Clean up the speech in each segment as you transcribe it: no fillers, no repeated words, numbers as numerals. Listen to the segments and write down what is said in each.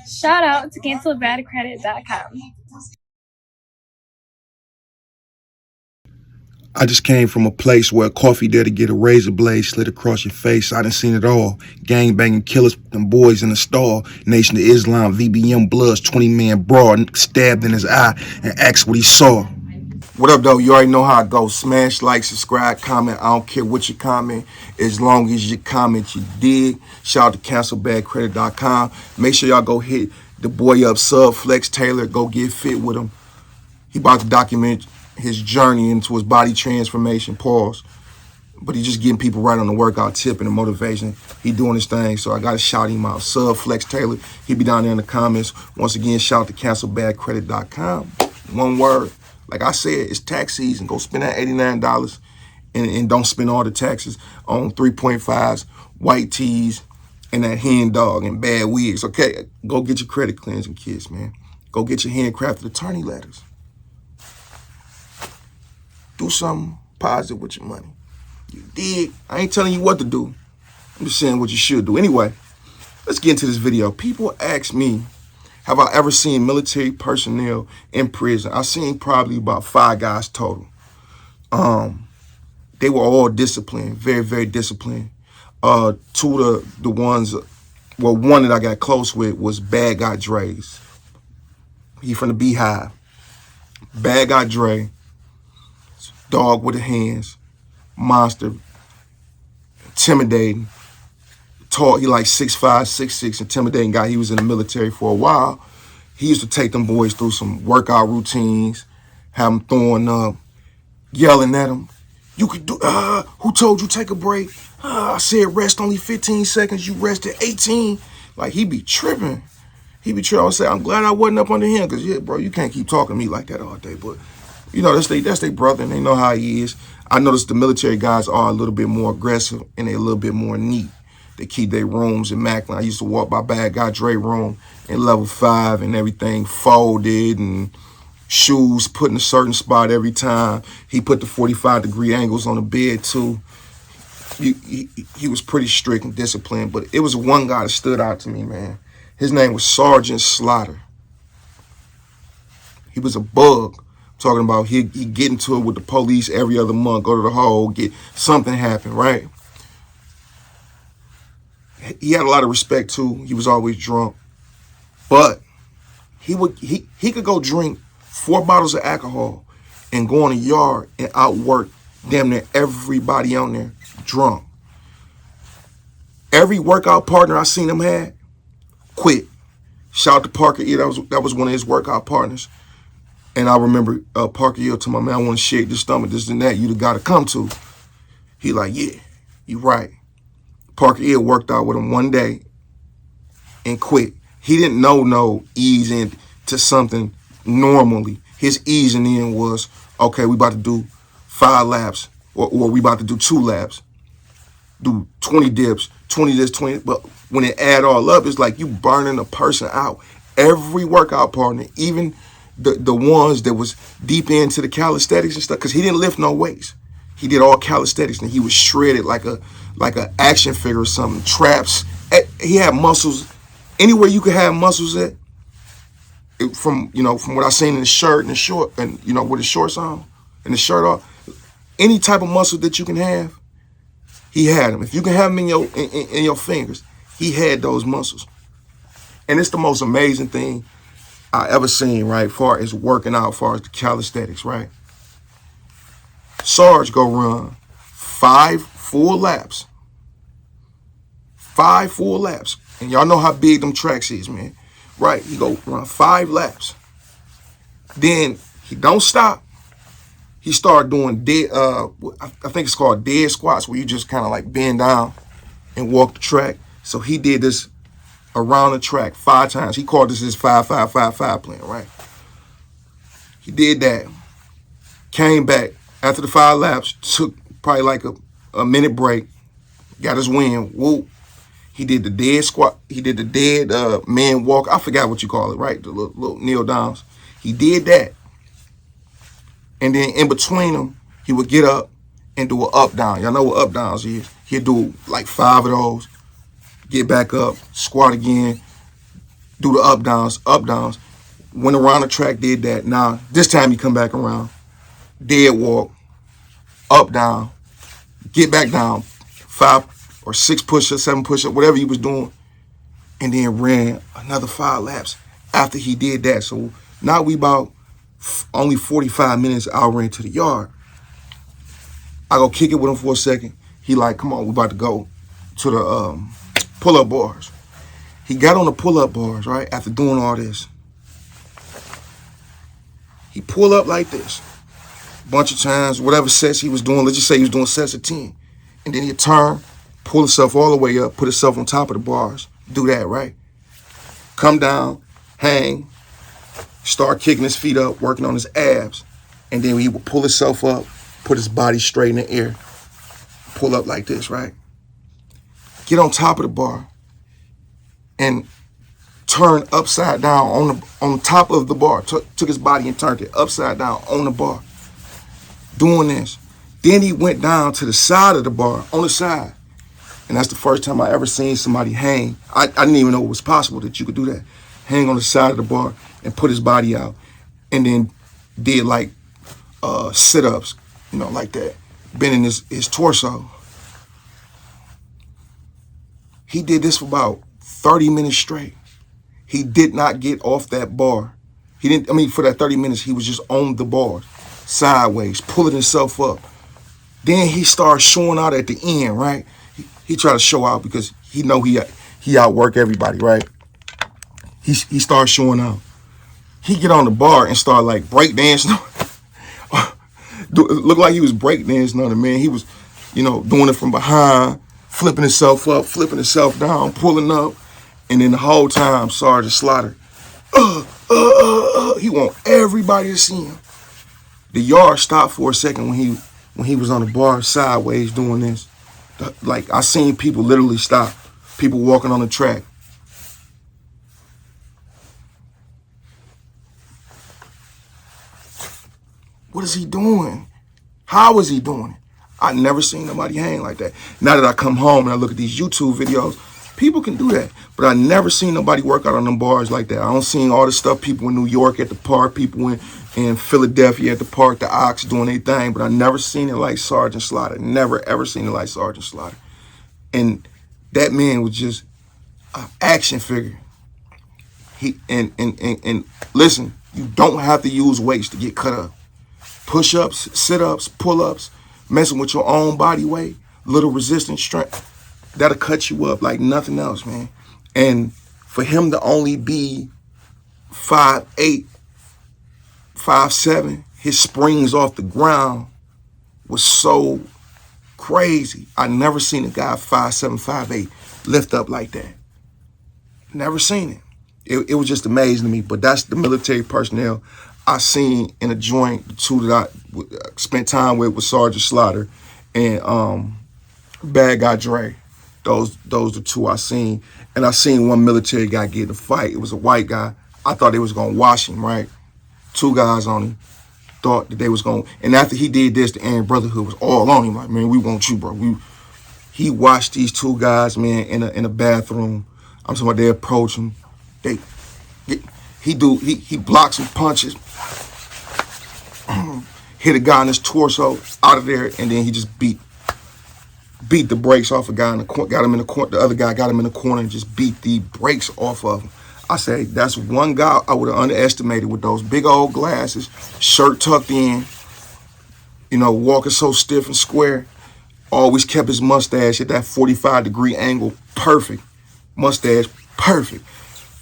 Shout out to cancelbadcredit.com. I just came from a place where a coffee there to get a razor blade slid across your face. I done seen it all. Gang banging killers, them boys in the stall. Nation of Islam, VBM Bloods, 20-man broad, stabbed in his eye and asked what he saw. What up, though? You already know how it goes. Smash, like, subscribe, comment. I don't care what you comment, as long as you comment you dig. Shout out to cancelbadcredit.com. Make sure y'all go hit the boy up, Sub Flex Taylor. Go get fit with him. He about to document his journey into his body transformation. Pause. But he's just getting people right on the workout tip and the motivation. He doing his thing, so I got to shout him out. Sub Flex Taylor. He be down there in the comments. Once again, shout out to cancelbadcredit.com. One word. Like I said, it's tax season. Go spend that $89 and don't spend all the taxes on 3.5s, white tees, and that hen dog and bad wigs. Okay, go get your credit cleansing kits, man. Go get your handcrafted attorney letters. Do something positive with your money. You dig? I ain't telling you what to do. I'm just saying what you should do. Anyway, let's get into this video. People ask me, have I ever seen military personnel in prison? I've seen probably about 5 guys total. They were all disciplined, very, very disciplined. Two of the ones, well, one that I got close with was Bad Guy Dre's. He from the Beehive. Bad Guy Dre, dog with the hands, monster, intimidating, tall. He like 6'5", 6'6", intimidating guy. He was in the military for a while. He used to take them boys through some workout routines, have them throwing up, yelling at them. You could do, who told you take a break? I said rest only 15 seconds, you rested 18. Like, he be tripping. He be tripping. I would say, I'm glad I wasn't up under him, because, yeah, bro, you can't keep talking to me like that all day. But, you know, that's their brother, and they know how he is. I noticed the military guys are a little bit more aggressive, and they're a little bit more neat. They keep their rooms immaculate. I used to walk by Bad Guy Dre room in level 5, and everything folded, and shoes put in a certain spot every time. He put the 45-degree angles on the bed, too. He was pretty strict and disciplined, but it was one guy that stood out to me, man. His name was Sergeant Slaughter. He was a bug. I'm talking about he get into it with the police every other month, go to the hole, get something happen, right? He had a lot of respect, too. He was always drunk. But he could go drink 4 bottles of alcohol and go in a yard and outwork damn near everybody on there drunk. Every workout partner I seen him had quit. Shout out to Parker E. That was one of his workout partners. And I remember Parker E. told my man, I want to shake your stomach, this and that. You the guy to come to. He like, yeah, you right. Parker E. worked out with him one day and quit. He didn't know no ease into something normally. His easing in was, okay, we about to do 5 laps, or we about to do 2 laps. Do 20 dips, 20 this, 20. But when it add all up, it's like you burning a person out. Every workout partner, even the ones that was deep into the calisthenics and stuff, because he didn't lift no weights. He did all calisthenics, and he was shredded like a action figure or something. Traps. He had muscles anywhere you could have muscles at. From what I seen in the shirt and the short, and with the shorts on and the shirt off, any type of muscle that you can have, he had them. If you can have them in your fingers, he had those muscles. And it's the most amazing thing I ever seen, right? Far as working out, far as the calisthenics, right? Sarge go run 5 full laps. 5 full laps. And y'all know how big them tracks is, man. Right? He go run 5 laps. Then he don't stop. He started doing dead, I think it's called dead squats, where you just kind of like bend down and walk the track. So he did this around the track 5 times. He called this his 5-5-5-5 plan, right? He did that. Came back after the 5 laps, took probably like a minute break, got his wind, whoop. He did the dead squat. He did the dead man walk. I forgot what you call it, right? The little kneel downs. He did that. And then in between them, he would get up and do an up down. Y'all know what up downs is. He'd do like 5 of those, get back up, squat again, do the up downs. Went around the track, did that. Now, this time he come back around. Dead walk, up, down, get back down, 5 or 6 push-ups, 7 push-ups, whatever he was doing, and then ran another 5 laps after he did that. So now we about only 45 minutes out into the yard. I go kick it with him for a second. He like, come on, we about to go to the pull-up bars. He got on the pull-up bars, right, after doing all this. He pull up like this. Bunch of times, whatever sets he was doing, let's just say he was doing sets of 10. And then he'd turn, pull himself all the way up, put himself on top of the bars. Do that, right? Come down, hang, start kicking his feet up, working on his abs. And then he would pull himself up, put his body straight in the air, pull up like this, right? Get on top of the bar and turn upside down on top of the bar. Took his body and turned it upside down on the bar. Doing this. Then he went down to the side of the bar, on the side. And that's the first time I ever seen somebody hang. I didn't even know it was possible that you could do that. Hang on the side of the bar and put his body out. And then did like sit-ups, like that. Bending his torso. He did this for about 30 minutes straight. He did not get off that bar. For that 30 minutes, he was just on the bar, sideways, pulling himself up. Then he started showing out at the end, right? He tried to show out because he know he outwork everybody, right? He started showing out. He get on the bar and start like breakdancing. Looked like he was breakdancing on it, man. He was, doing it from behind, flipping himself up, flipping himself down, pulling up. And then the whole time, Sergeant Slaughter, he want everybody to see him. The yard stopped for a second when he was on the bar sideways doing this. Like, I seen people literally stop. People walking on the track. What is he doing? How is he doing it? I never seen nobody hang like that. Now that I come home and I look at these YouTube videos, people can do that. But I never seen nobody work out on them bars like that. I don't seen all the stuff people in New York at the park, people in Philadelphia at the park, the Ox doing their thing. But I never seen it like Sergeant Slaughter. Never, ever seen it like Sergeant Slaughter. And that man was just an action figure. And listen, you don't have to use weights to get cut up. Push-ups, sit-ups, pull-ups, messing with your own body weight, little resistance strength, that'll cut you up like nothing else, man. And for him to only be 5'8", 5'7", his springs off the ground was so crazy. I never seen a guy 5'7", 5'8" lift up like that. Never seen it. It was just amazing to me. But that's the military personnel I seen in a joint. The two that I spent time with Sergeant Slaughter and Bad Guy Dre. Those the two I seen. And I seen one military guy get in a fight. It was a white guy. I thought they was gonna wash him, right? 2 guys on him. Thought that they was gonna. And after he did this, the Aryan Brotherhood was all on him. Like, man, we want you, bro. He watched these 2 guys, man, in a bathroom. I'm talking about they approach him. He blocks some punches, hit a guy in his torso, out of there, and then he just beat the brakes off a guy in the corner, got him in the corner. The other guy got him in the corner and just beat the brakes off of him. I say that's one guy I would have underestimated with those big old glasses, shirt tucked in, walking so stiff and square. Always kept his mustache at that 45-degree angle, perfect. Mustache, perfect.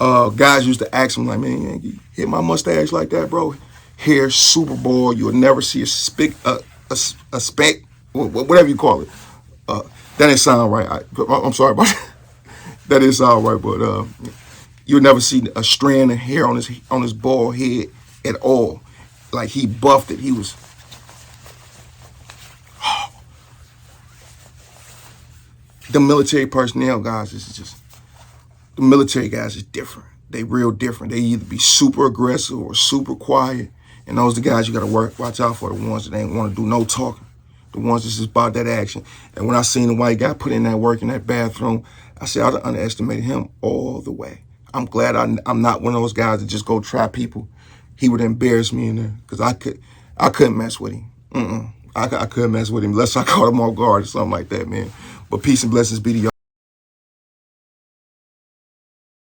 Guys used to ask him, like, man, you hit my mustache like that, bro? Hair super bald. You'll never see a speck, whatever you call it. That didn't sound right. I'm sorry about that. That didn't sound right, but you'll never see a strand of hair on his bald head at all. Like, he buffed it. He was... The military personnel guys is just... The military guys is different. They real different. They either be super aggressive or super quiet. And those are the guys you got to watch out for, the ones that ain't want to do no talking. The ones that's just about that action. And when I seen the white guy put in that work in that bathroom, I said, I underestimated him all the way. I'm glad I'm not one of those guys that just go try people. He would embarrass me in there because I couldn't mess with him. I couldn't mess with him unless I caught him off guard or something like that, man. But peace and blessings be to y'all.